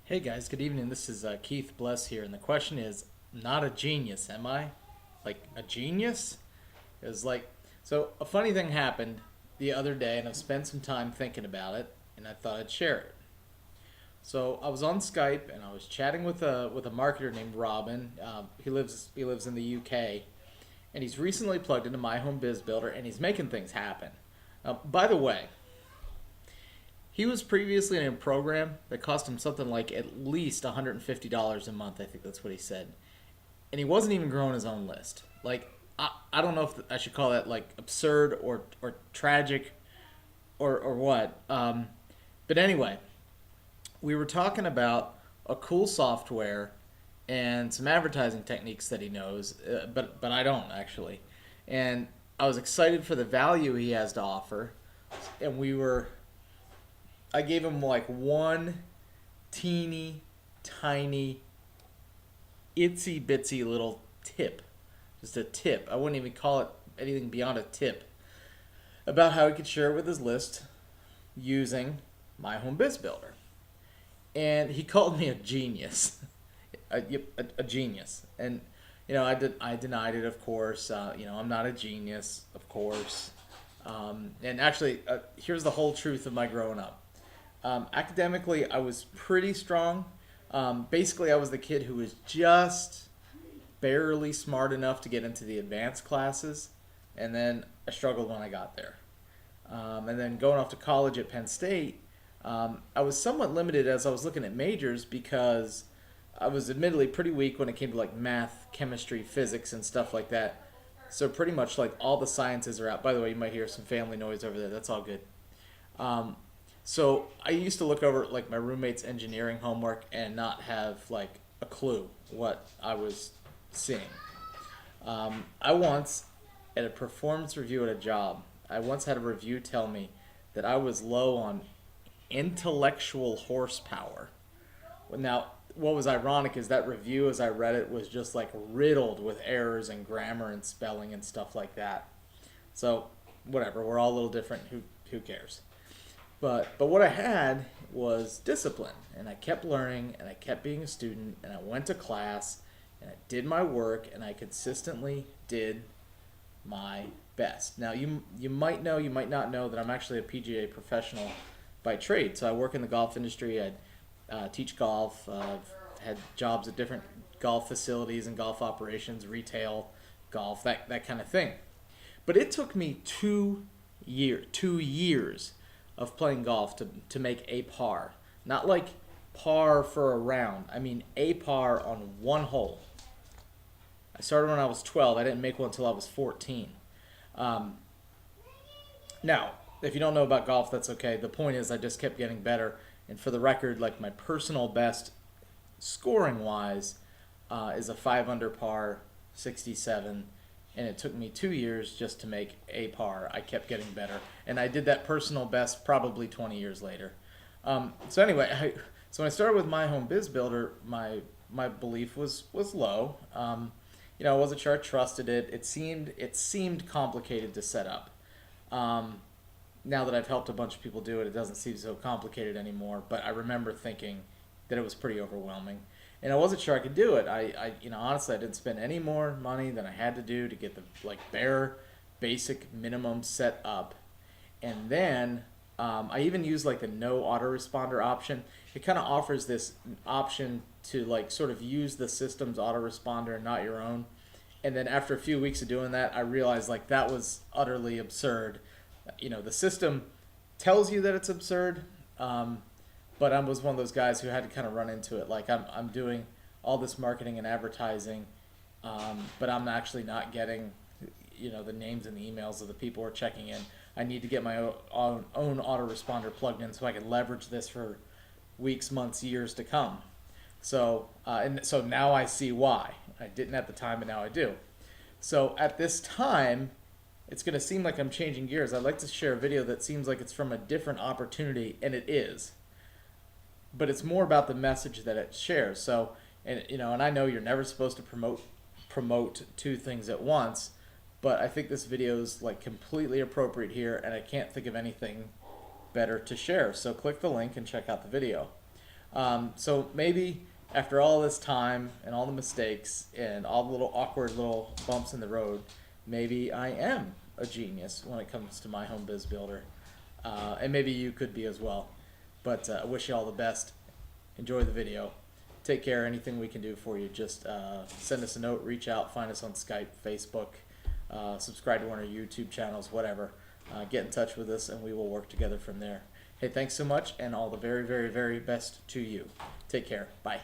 Hey guys, good evening. This is Keith Bless here, and the question is, not a genius, am I? Like a genius? It was like, so a funny thing happened the other day, and I've spent some time thinking about it, and I thought I'd share it. So I was on Skype, and I was chatting with a marketer named Robin. He lives in the UK, and he's recently plugged into MyHomeBizBuilder, and he's making things happen. By the way, he was previously in a program that cost him something like at least $150 a month. I think that's what he said. And he wasn't even growing his own list. Like, I don't know if I should call that like absurd or tragic or what. But anyway, we were talking about a cool software and some advertising techniques that he knows, but I don't actually. And I was excited for the value he has to offer. And I gave him like one teeny tiny itsy bitsy little tip. Just a tip. I wouldn't even call it anything beyond a tip about how he could share it with his list using my home biz builder. And he called me a genius. A genius. And I denied it, of course. I'm not a genius, of course. And actually, here's the whole truth of my growing up. Academically, I was pretty strong. Basically, I was the kid who was just barely smart enough to get into the advanced classes, and then I struggled when I got there. And then going off to college at Penn State, I was somewhat limited as I was looking at majors because I was admittedly pretty weak when it came to like math, chemistry, physics, and stuff like that. So pretty much like all the sciences are out. By the way, you might hear some family noise over there. That's all good. Um, so I used to look over like my roommate's engineering homework and not have like a clue what I was seeing. I once, at a performance review at a job, I once had a review tell me that I was low on intellectual horsepower. Now, what was ironic is that review, as I read it, was just like riddled with errors in grammar and spelling and stuff like that. So, whatever, we're all a little different. Who cares? But what I had was discipline, and I kept learning, and I kept being a student, and I went to class, and I did my work, and I consistently did my best. Now you might know, you might not know that I'm actually a PGA professional by trade. So I work in the golf industry. I teach golf. I've had jobs at different golf facilities and golf operations, retail golf, that kind of thing. But it took me 2 years of playing golf to make a par. Not like par for a round. I mean a par on one hole. I started when I was 12. I didn't make one until I was 14. Um, Now, if you don't know about golf, that's okay. The point is I just kept getting better. And for the record, like my personal best scoring wise is a 5 under par 67, and it took me 2 years just to make a par. I kept getting better, and I did that personal best probably 20 years later. So anyway, so when I started with my home biz builder, my belief was low. I wasn't sure I trusted it. It seemed complicated to set up. Now that I've helped a bunch of people do it, it doesn't seem so complicated anymore. But I remember thinking that it was pretty overwhelming, and I wasn't sure I could do it. Honestly, I didn't spend any more money than I had to do to get the like bare, basic minimum set up, and then I even used like the no autoresponder option. It kind of offers this option to like sort of use the system's autoresponder and not your own. And then after a few weeks of doing that, I realized like that was utterly absurd. The system tells you that it's absurd, but I was one of those guys who had to kind of run into it. Like I'm doing all this marketing and advertising, but I'm actually not getting, the names and the emails of the people who are checking in. I need to get my own autoresponder plugged in so I can leverage this for weeks, months, years to come. So now I see why. I didn't at the time, but now I do. So at this time, it's going to seem like I'm changing gears. I'd like to share a video that seems like it's from a different opportunity, and it is. But it's more about the message that it shares. So, and I know you're never supposed to promote two things at once, but I think this video is like completely appropriate here, and I can't think of anything better to share. So click the link and check out the video. So maybe after all this time and all the mistakes and all the little awkward little bumps in the road, maybe I am a genius when it comes to my home biz builder. And maybe you could be as well. But I wish you all the best. Enjoy the video. Take care. Anything we can do for you, just send us a note, reach out, find us on Skype, Facebook, subscribe to one of our YouTube channels, whatever. Get in touch with us and we will work together from there. Hey, thanks so much and all the very, very, very best to you. Take care. Bye.